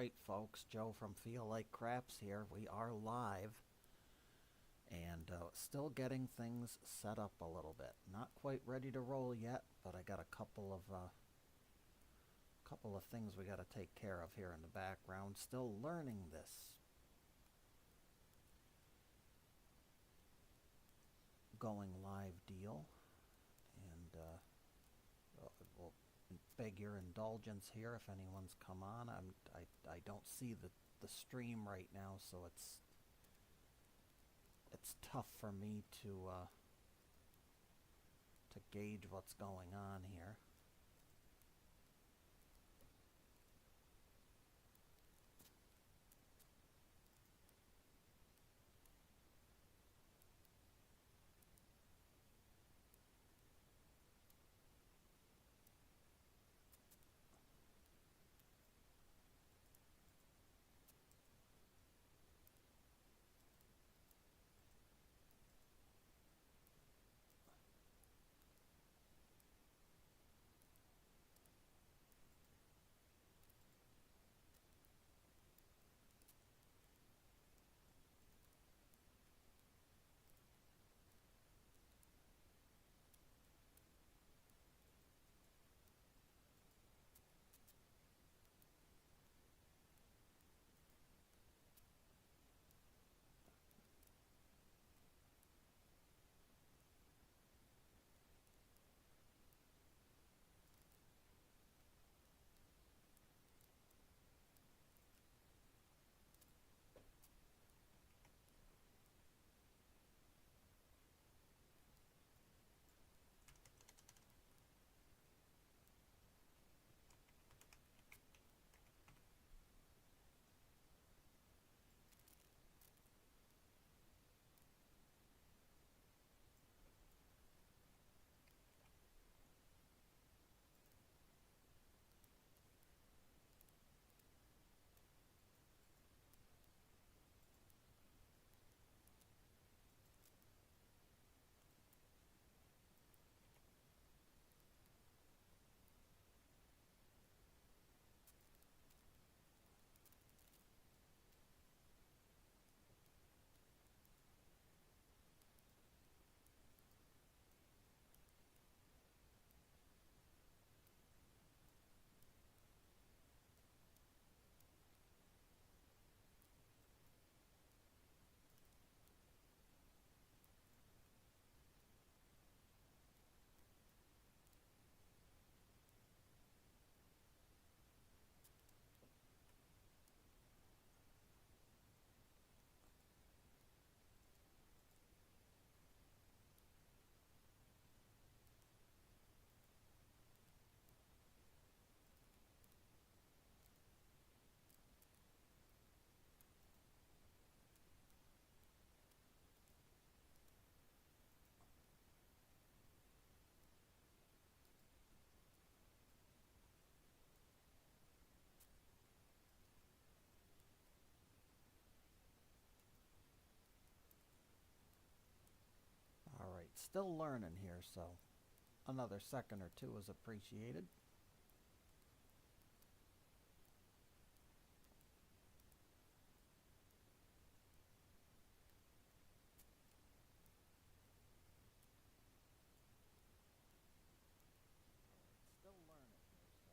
Alright folks, Joe from Feel Like Craps here. We are live and still getting things set up a little bit. Not quite ready to roll yet, but I got a couple of things we got to take care of here in the background. Still learning this. Going live deal. And we'll beg your indulgence here if anyone's come on. I don't see the stream right now, so it's tough for me to gauge what's going on here. Alright, still learning here, so another second or two is appreciated.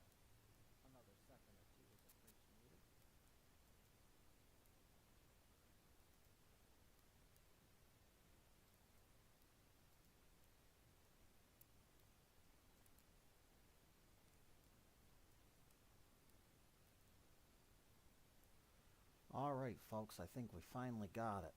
Still learning here, so another second or two is appreciated. Alright folks, I think we finally got it.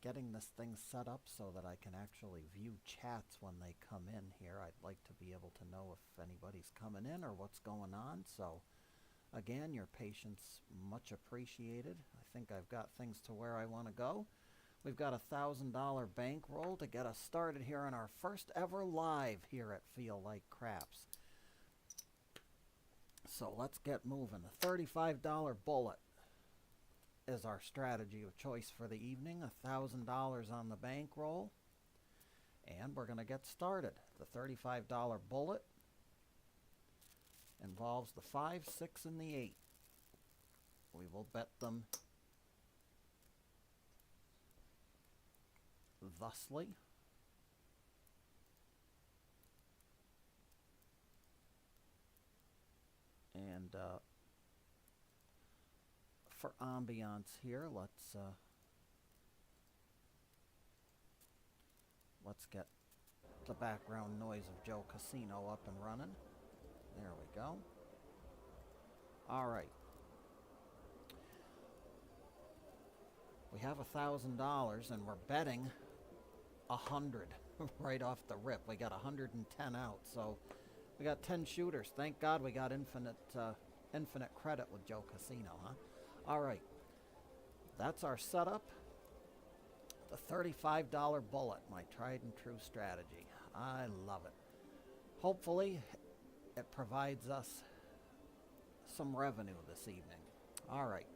Getting this thing set up so that I can actually view chats when they come in here. I'd like to be able to know if anybody's coming in or what's going on. So again, your patience much appreciated. I think I've got things to where I want to go. We've got a $1,000 bankroll to get us started here on our first ever live here at Feel Like Craps. So let's get moving. A $35 bullet is our strategy of choice for the evening. $1,000 on the bankroll. And we're going to get started. The $35 bullet involves the 5, 6, and the 8. We will bet them thusly. And for ambiance here, let's get the background noise of Joe Casino up and running. There we go. All right. We have $1,000 and we're betting 100 right off the rip. We got 110 out, so we got 10 shooters. Thank God we got infinite credit with Joe Casino, huh? All right. That's our setup. The $35 bullet, my tried and true strategy. I love it. Hopefully, it provides us some revenue this evening. All right,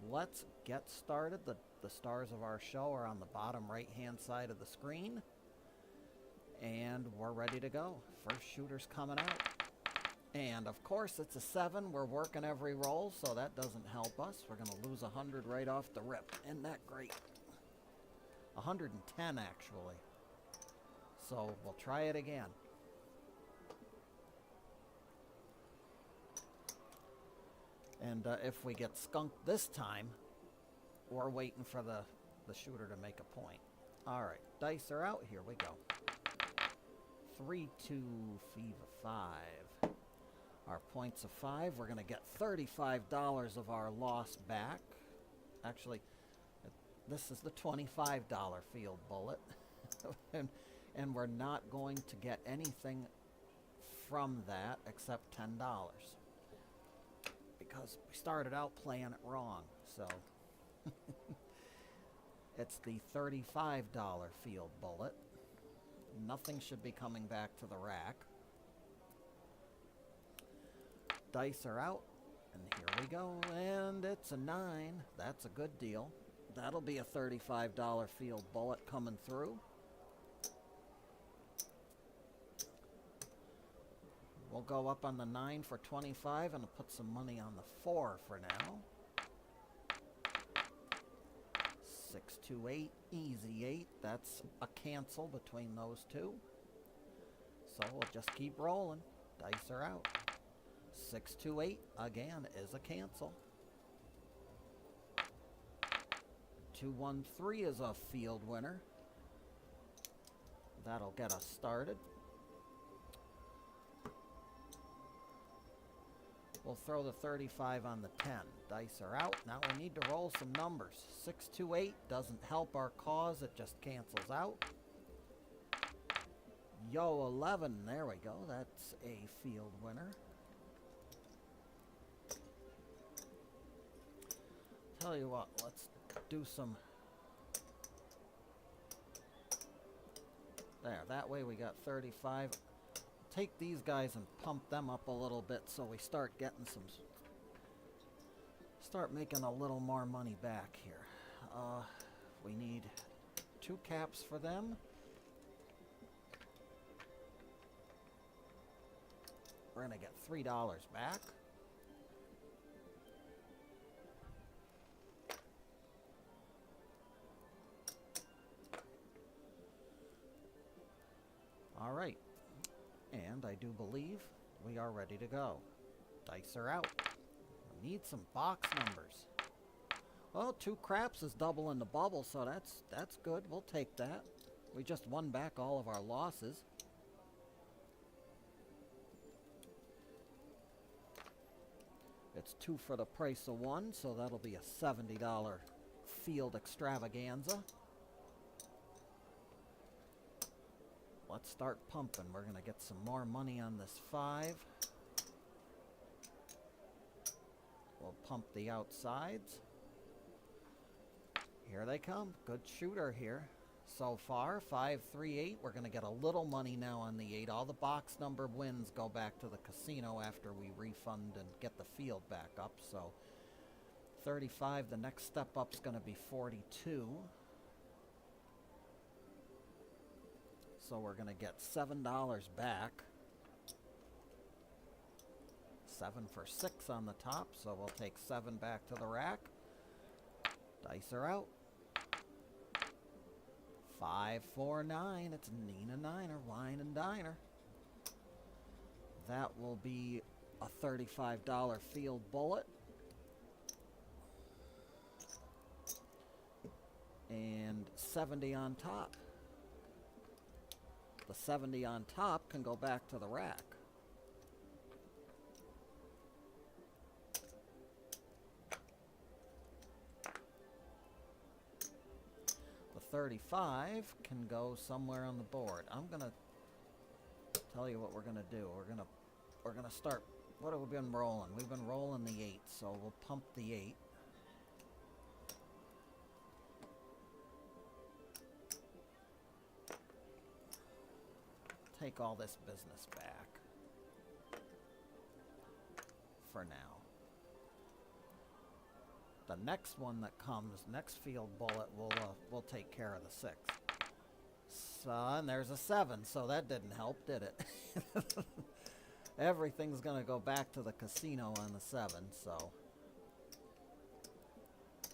let's get started. The stars of our show are on the bottom right-hand side of the screen. And we're ready to go. First shooter's coming out. And, of course, it's a 7. We're working every roll, so that doesn't help us. We're going to lose 100 right off the rip. Isn't that great? 110, actually. So we'll try it again. And if we get skunked this time, we're waiting for the shooter to make a point. All right, dice are out. Here we go. 3, 2, Fever 5. Our points of 5. We're going to get $35 of our loss back. Actually, this is the $25 field bullet. and we're not going to get anything from that except $10. Because we started out playing it wrong, so it's the $35 field bullet. Nothing should be coming back to the rack. Dice are out, and here we go, and it's a 9. That's a good deal. That'll be a $35 field bullet coming through. We'll go up on the 9 for 25 and put some money on the 4 for now. 6, 2, 8, easy 8. That's a cancel between those two. So we'll just keep rolling. Dice are out. 6, 2, 8 again is a cancel. 2, 1, 3 is a field winner. That'll get us started. We'll throw the 35 on the 10. Dice are out. Now we need to roll some numbers. 6, 2, 8 doesn't help our cause. It just cancels out. Yo, 11. There we go. That's a field winner. Tell you what, let's do some... There, that way we got 35. Take these guys and pump them up a little bit so we start getting some... Start making a little more money back here. We need 2 caps for them. We're going to get $3 back. All right, and I do believe we are ready to go. Dice are out. We need some box numbers. Well, 2 craps is doubling the bubble, so that's good. We'll take that. We just won back all of our losses. It's 2 for the price of 1, so that'll be a $70 field extravaganza. Let's start pumping. We're going to get some more money on this 5. We'll pump the outsides. Here they come. Good shooter here. So far, 5, 3, 8. We're going to get a little money now on the 8. All the box number wins go back to the casino after we refund and get the field back up. So 35, the next step up is going to be 42. So we're going to get $7 back. 7 for 6 on the top, so we'll take 7 back to the rack. Dice are out. 5, 4, 9. It's Nina Niner, Wine and Diner. That will be a $35 field bullet. And 70 on top. The 70 on top can go back to the rack. The 35 can go somewhere on the board. I'm gonna tell you what we're gonna do. We're gonna start. What have we been rolling? We've been rolling the 8, so we'll pump the 8. Take all this business back for now. The next one that comes, next field bullet, we'll take care of the 6. So, and there's a 7, so that didn't help, did it? Everything's gonna go back to the casino on the 7, so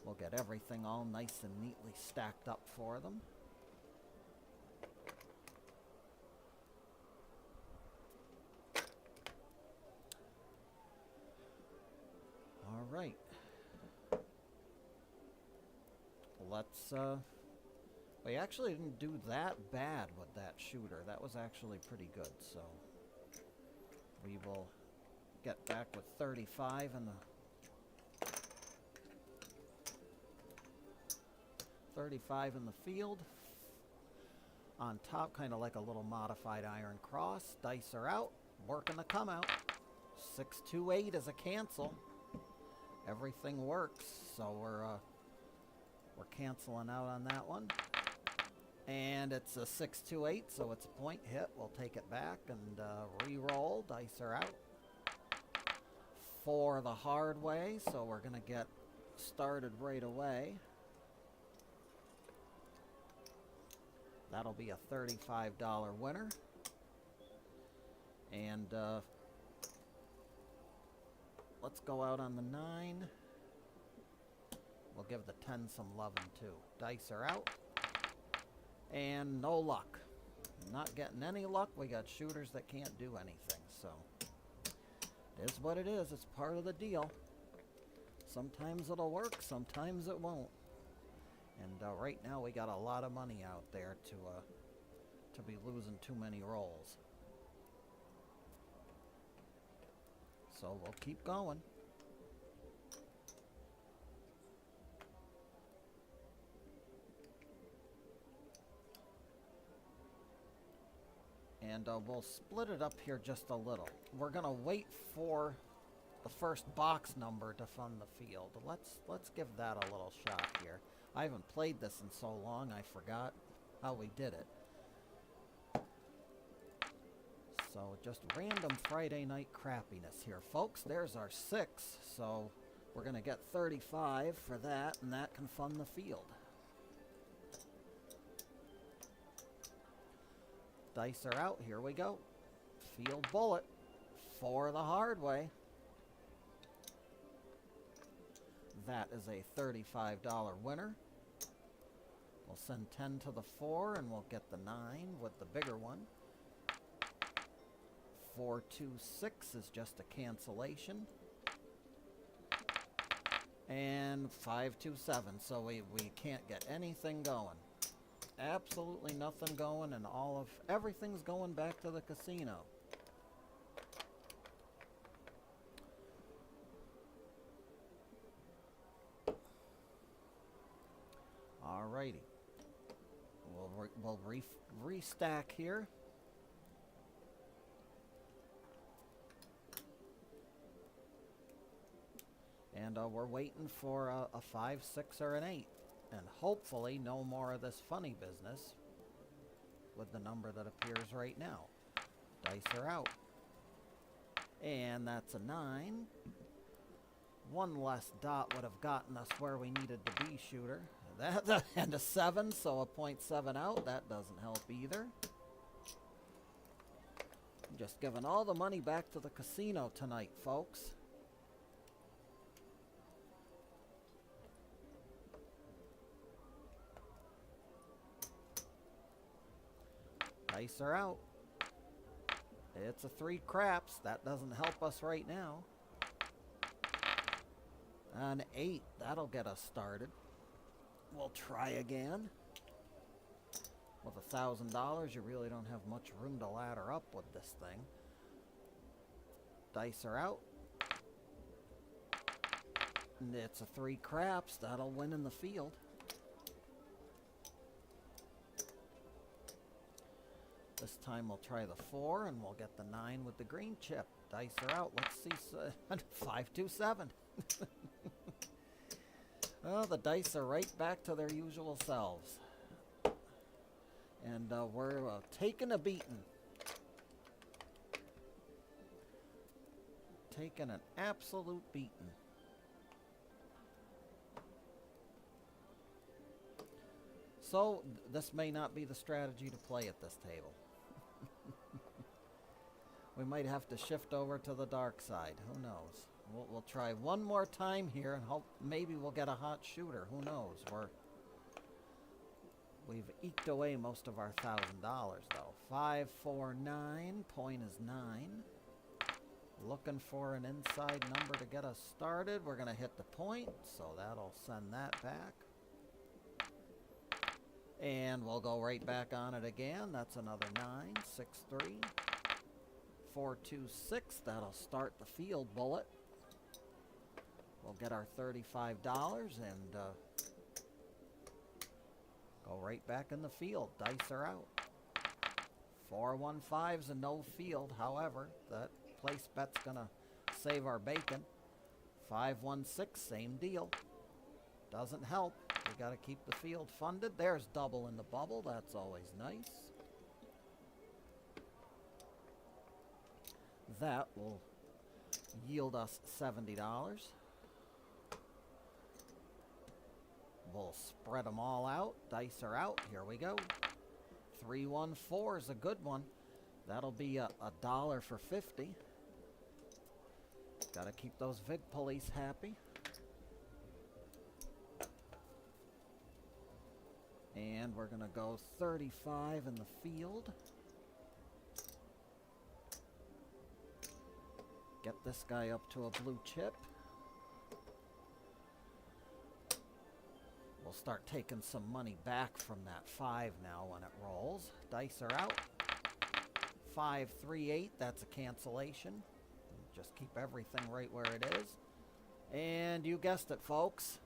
we'll get everything all nice and neatly stacked up for them. Right. Let's, we actually didn't do that bad with that shooter. That was actually pretty good, so we will get back with 35 in the 35 in the field. On top, kind of like a little modified iron cross. Dice are out, working to come out. 6, 2, 8 is a cancel. Everything works, so we're canceling out on that one. And it's a 6, 2, 8, so it's a point hit. We'll take it back and re-roll. Dice are out. 4 the hard way, so we're going to get started right away. That'll be a $35 winner. And let's go out on the 9. We'll give the 10 some loving too. Dice are out. And no luck. Not getting any luck. We got shooters that can't do anything. So it is what it is. It's part of the deal. Sometimes it'll work. Sometimes it won't. And right now we got a lot of money out there to be losing too many rolls. So we'll keep going. And we'll split it up here just a little. We're gonna wait for the first box number to fund the field. Let's give that a little shot here. I haven't played this in so long, I forgot how we did it. So just random Friday night crappiness here, folks. There's our 6, so we're going to get 35 for that, and that can fund the field. Dice are out. Here we go. Field bullet. 4 the hard way. That is a $35 winner. We'll send 10 to the 4, and we'll get the 9 with the bigger one. 4, 2, 6 is just a cancellation. And 5, 2, 7. So we can't get anything going. Absolutely nothing going, and everything's going back to the casino. Alrighty. We'll restack here. And we're waiting for a 5, 6, or an 8. And hopefully no more of this funny business with the number that appears right now. Dice are out. And that's a 9. One less dot would have gotten us where we needed to be, shooter. And a 7, so a .7 out. That doesn't help either. Just giving all the money back to the casino tonight, folks. Dice are out. It's a 3 craps. That doesn't help us right now. An 8. That'll get us started. We'll try again. With $1,000, you really don't have much room to ladder up with this thing. Dice are out. And it's a 3 craps. That'll win in the field. This time we'll try the 4 and we'll get the 9 with the green chip. Dice are out. Let's see. 5, 2, 7. Well, the dice are right back to their usual selves. And we're taking a beating. Taking an absolute beating. So, this may not be the strategy to play at this table. We might have to shift over to the dark side. Who knows? We'll try one more time here and hope maybe we'll get a hot shooter. Who knows? We've eked away most of our $1,000 though. 5, 4, 9. Point is 9. Looking for an inside number to get us started. We're going to hit the point, so that'll send that back. And we'll go right back on it again. That's another 9. 6, 3. 4, 2, 6. That'll start the field bullet. We'll get our $35 and go right back in the field. Dice are out. 4, 1, 5's a no field. However, that place bet's gonna save our bacon. 5, 1, 6, same deal. Doesn't help. We gotta keep the field funded. There's double in the bubble. That's always nice. That will yield us $70. We'll spread them all out. Dice are out. Here we go. 3, 1, 4 is a good one. That'll be a $1 for 50. Gotta keep those Vig police happy. And we're gonna go 35 in the field. Get this guy up to a blue chip. We'll start taking some money back from that 5 now when it rolls. Dice are out. 5, 3, 8. That's a cancellation. Just keep everything right where it is. And you guessed it, folks.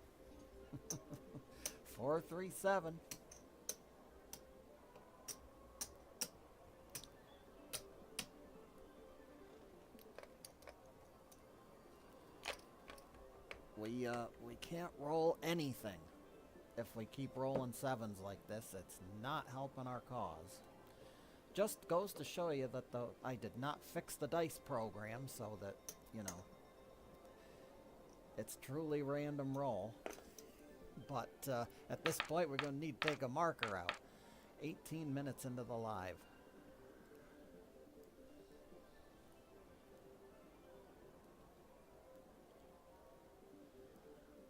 4, 3, 7. We can't roll anything. If we keep rolling 7s like this, it's not helping our cause. Just goes to show you that I did not fix the dice program so that, you know, it's truly random roll. But at this point, we're going to need to take a marker out. 18 minutes into the live.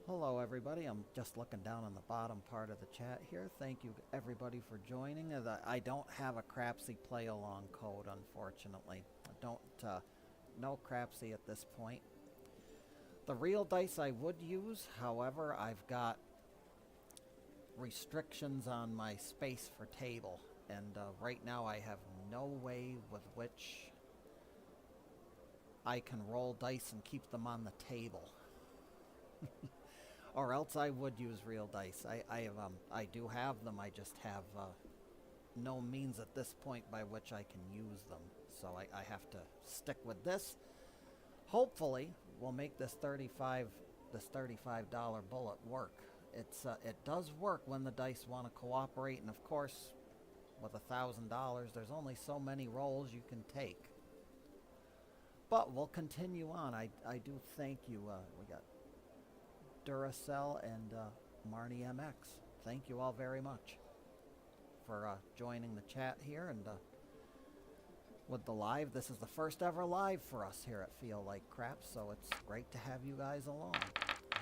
Hello everybody, I'm just looking down on the bottom part of the chat here. Thank you everybody for joining. I don't have a Crapsy play along code, unfortunately. I don't, no Crapsy at this point. The real dice I would use, however, I've got restrictions on my space for table. And right now I have no way with which I can roll dice and keep them on the table. Or else I would use real dice. I do have them. I just have no means at this point by which I can use them. So I have to stick with this. Hopefully, we'll make this $35 bullet work. It does work when the dice want to cooperate, and of course, with $1,000, there's only so many rolls you can take. But we'll continue on. I do thank you. We got Duracell and Marnie MX. Thank you all very much for joining the chat here, and with the live. This is the first ever live for us here at Feel Like Crap, so it's great to have you guys along.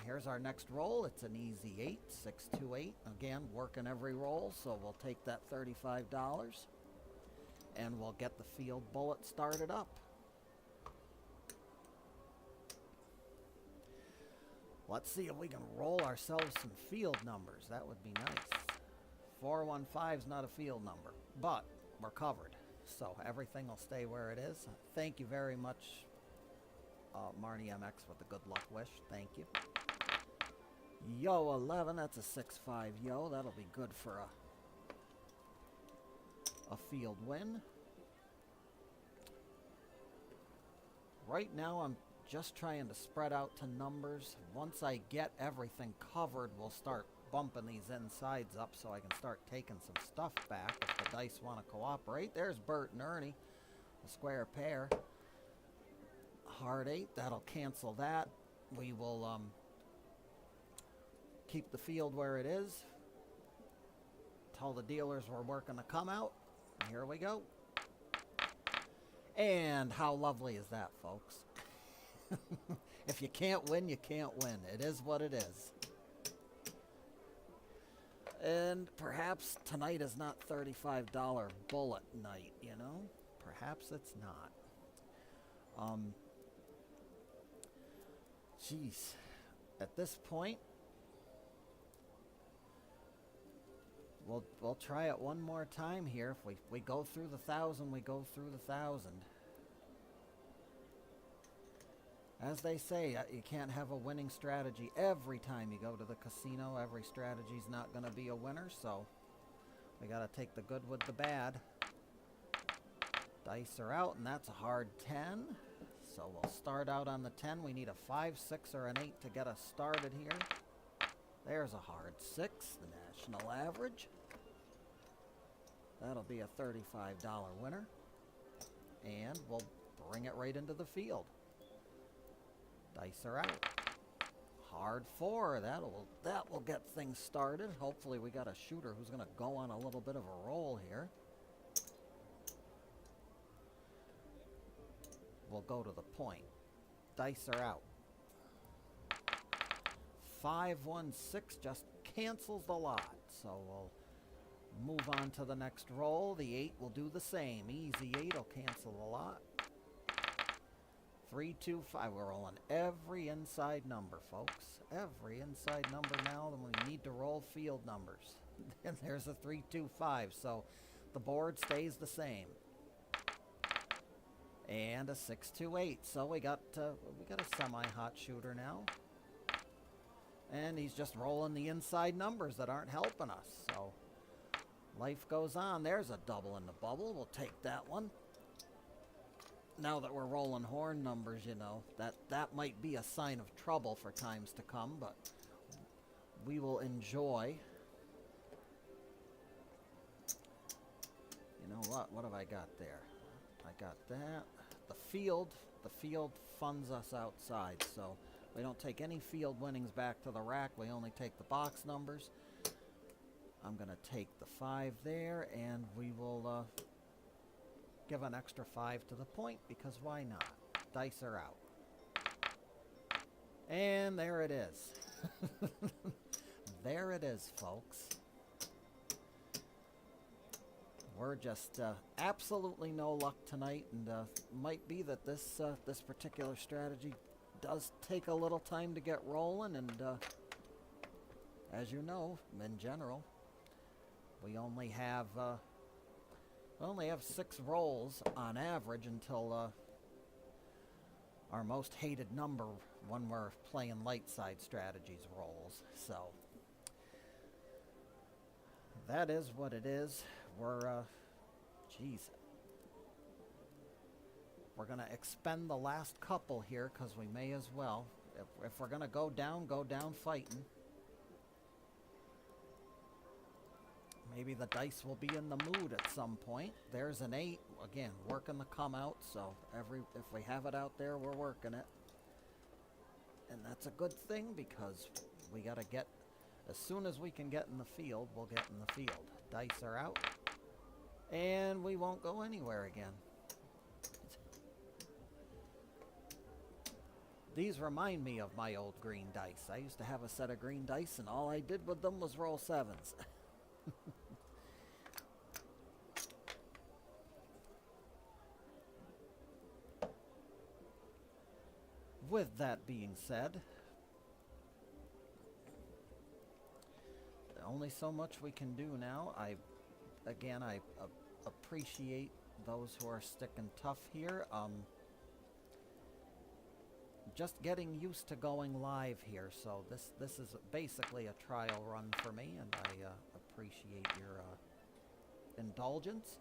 Here's our next roll. It's an easy 8, 6, 2, 8. Again, working every roll, so we'll take that $35 and we'll get the field bullet started up. Let's see if we can roll ourselves some field numbers. That would be nice. 415 is not a field number, but we're covered. So everything will stay where it is. Thank you very much, Marnie MX, with the good luck wish. Thank you. Yo 11, that's a 6-5 yo. That'll be good for a field win. Right now I'm just trying to spread out to numbers. Once I get everything covered, we'll start bumping these insides up so I can start taking some stuff back if the dice want to cooperate. There's Bert and Ernie, a square pair. Hard 8, that'll cancel that. We will keep the field where it is. Tell the dealers we're working to come out. Here we go. And how lovely is that, folks? If you can't win, you can't win. It is what it is. And perhaps tonight is not $35 bullet night, you know? Perhaps it's not. Jeez. At this point, we'll try it one more time here. If we go through the 1,000, we go through the 1,000. As they say, you can't have a winning strategy every time you go to the casino. Every strategy's not going to be a winner, so we got to take the good with the bad. Dice are out, and that's a hard 10. So we'll start out on the 10. We need a 5, 6, or an 8 to get us started here. There's a hard 6, the national average. That'll be a $35 winner. And we'll bring it right into the field. Dice are out. Hard 4. That will get things started. Hopefully we got a shooter who's going to go on a little bit of a roll here. We'll go to the point. Dice are out. 5, 1, 6 just cancels the lot. So we'll move on to the next roll. The 8 will do the same. Easy 8 will cancel the lot. 3, 2, 5. We're rolling every inside number, folks. Every inside number now. Then we need to roll field numbers. And there's a 3, 2, 5. So the board stays the same. And a 6, 2, 8. So we got a semi-hot shooter now. And he's just rolling the inside numbers that aren't helping us. So life goes on. There's a double in the bubble. We'll take that one. Now that we're rolling horn numbers, you know, that might be a sign of trouble for times to come, but we will enjoy. You know what? What have I got there? I got that. The field funds us outside, so we don't take any field winnings back to the rack. We only take the box numbers. I'm going to take the 5 there, and we will give an extra 5 to the point, because why not? Dice are out. And there it is. There it is, folks. We're just absolutely no luck tonight, and might be that this particular strategy does take a little time to get rolling, and as you know, in general, we only have 6 rolls on average until our most hated number when we're playing light side strategies rolls. So that is what it is. We're we're gonna expend the last couple here, because we may as well. If we're gonna go down fighting. Maybe the dice will be in the mood at some point. There's an 8. Again, working the come out, so if we have it out there, we're working it. And that's a good thing, because we gotta get, as soon as we can get in the field, we'll get in the field. Dice are out. And we won't go anywhere again. These remind me of my old green dice. I used to have a set of green dice, and all I did with them was roll sevens. With that being said, only so much we can do now. I appreciate those who are sticking tough here. Just getting used to going live here, so this is basically a trial run for me, and I appreciate your indulgence.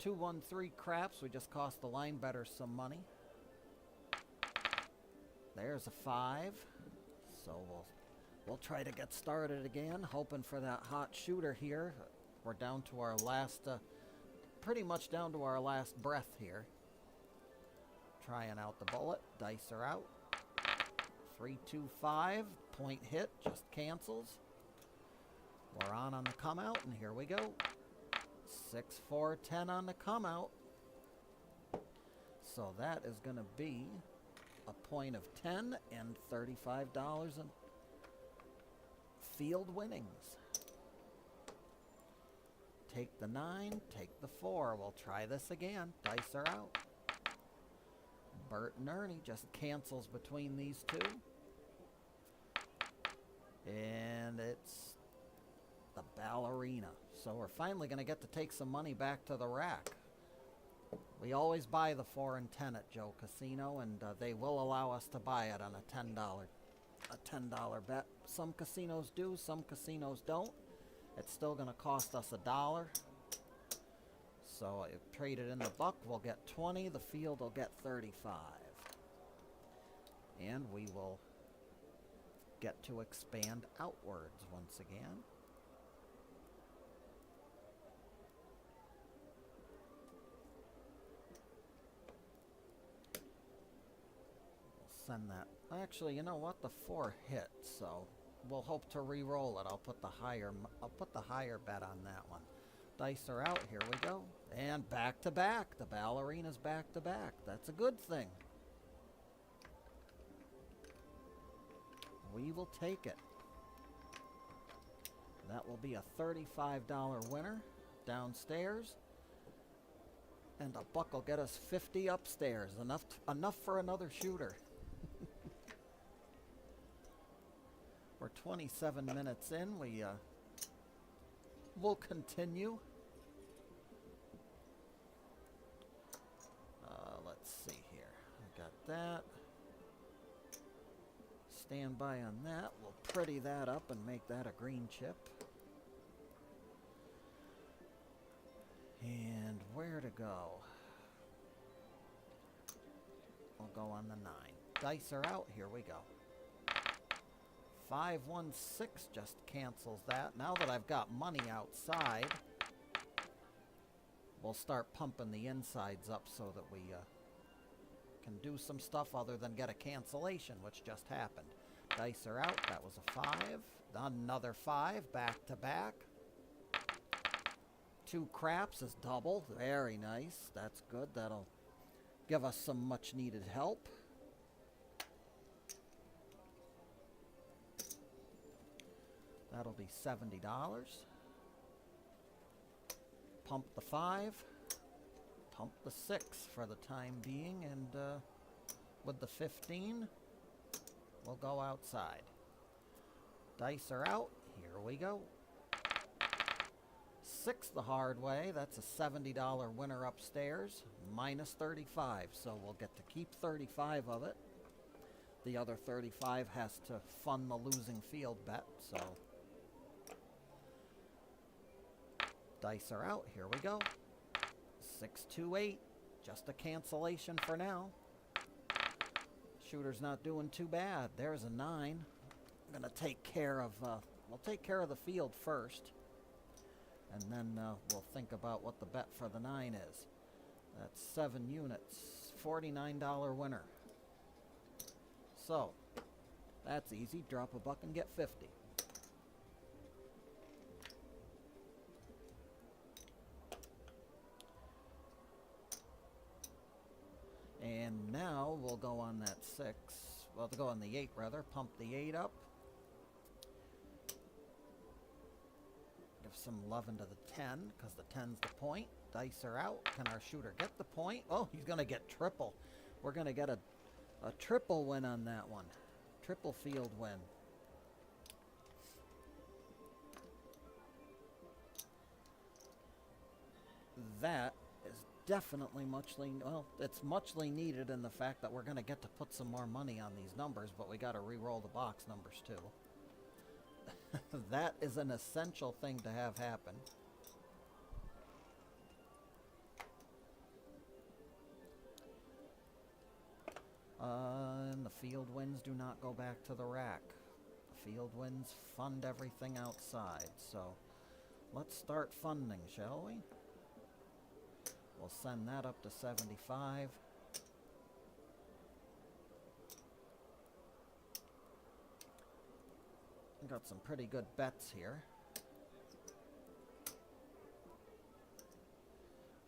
2-1-3 craps. We just cost the line better some money. There's a 5, so we'll try to get started again, hoping for that hot shooter here. We're down to our last, pretty much down to our last breath here. Trying out the bullet. Dice are out. 3, 2, 5. Point hit. Just cancels. We're on the come out, and here we go. 6, 4, 10 on the come out. So that is going to be a point of 10 and $35 in field winnings. Take the 9, take the 4. We'll try this again. Dice are out. Bert and Ernie just cancels between these two. And it's the ballerina. So we're finally going to get to take some money back to the rack. We always buy the 4 and 10 at Joe Casino, and they will allow us to buy it on a $10 bet. Some casinos do, some casinos don't. It's still going to cost us $1. So if traded in the buck, we'll get 20. The field will get 35. And we will get to expand outwards once again. We'll send that. Actually, you know what? The 4 hit, so we'll hope to re-roll it. I'll put the higher bet on that one. Dice are out. Here we go. And back to back. The ballerina's back to back. That's a good thing. We will take it. That will be a $35 winner downstairs. And a buck will get us 50 upstairs. Enough for another shooter. We're 27 minutes in. We'll continue. Let's see here. I got that. Stand by on that. We'll pretty that up and make that a green chip. And where to go? We'll go on the 9. Dice are out. Here we go. 5, 1, 6 just cancels that. Now that I've got money outside, we'll start pumping the insides up so that we can do some stuff other than get a cancellation, which just happened. Dice are out. That was a 5. Another 5. Back to back. 2 craps is double. Very nice. That's good. That'll give us some much needed help. That'll be $70. Pump the 5. Pump the 6 for the time being. And with the 15, we'll go outside. Dice are out. Here we go. 6 the hard way. That's a $70 winner upstairs. Minus 35. So we'll get to keep 35 of it. The other 35 has to fund the losing field bet. So dice are out. Here we go. 6, 2, 8. Just a cancellation for now. Shooter's not doing too bad. There's a 9. I'm gonna take care of. We'll take care of the field first, and then we'll think about what the bet for the 9 is. That's 7 units. $49 winner. So that's easy. Drop a buck and get 50. And now we'll go on that 6. well, to go in the 8 rather, pump the 8 up. Give some love into the 10, because the 10's the point. Dice are out. Can our shooter get the point? Oh, he's going to get triple. We're going to get a triple win on that one. Triple field win. That is definitely well, it's muchly needed in the fact that we're going to get to put some more money on these numbers, but we got to re-roll the box numbers too. That is an essential thing to have happen. And the field wins do not go back to the rack. The field wins fund everything outside. So let's start funding, shall we? We'll send that up to 75. Got some pretty good bets here.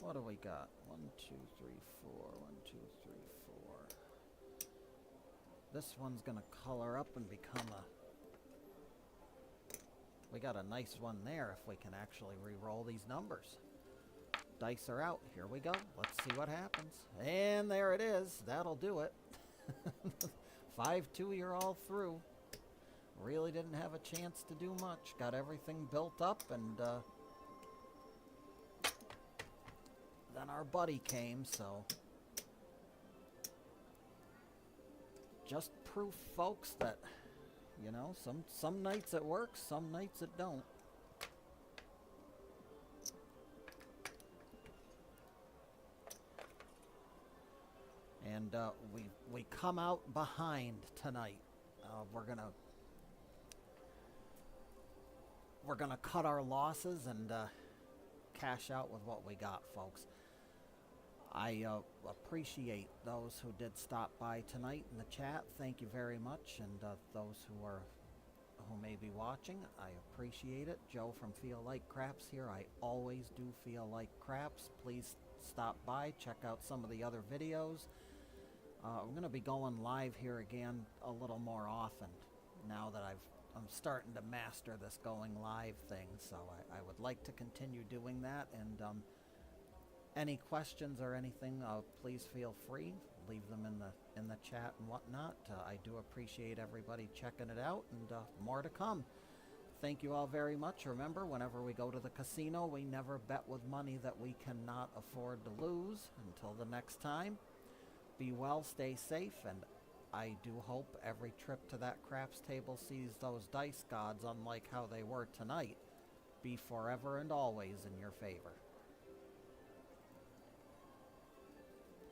What do we got? 1, 2, 3, 4. 1, 2, 3, 4. This one's gonna color up and become a... We got a nice one there if we can actually re-roll these numbers. Dice are out. Here we go. Let's see what happens. And there it is. That'll do it. 5-2, you're all through. Really didn't have a chance to do much. Got everything built up, and then our buddy came, so just proof, folks, that, you know, some nights it works, some nights it don't. And we come out behind tonight. We're gonna cut our losses and cash out with what we got, folks. I appreciate those who did stop by tonight in the chat. Thank you very much, and those who may be watching, I appreciate it. Joe from Feel Like Craps here. I always do feel like craps. Please stop by, check out some of the other videos. I'm gonna be going live here again a little more often now that I'm starting to master this going live thing, so I would like to continue doing that. And any questions or anything, please feel free. Leave them in the chat and whatnot. I do appreciate everybody checking it out, and more to come. Thank you all very much. Remember, whenever we go to the casino, we never bet with money that we cannot afford to lose. Until the next time, be well, stay safe, and I do hope every trip to that craps table sees those dice gods, unlike how they were tonight, be forever and always in your favor.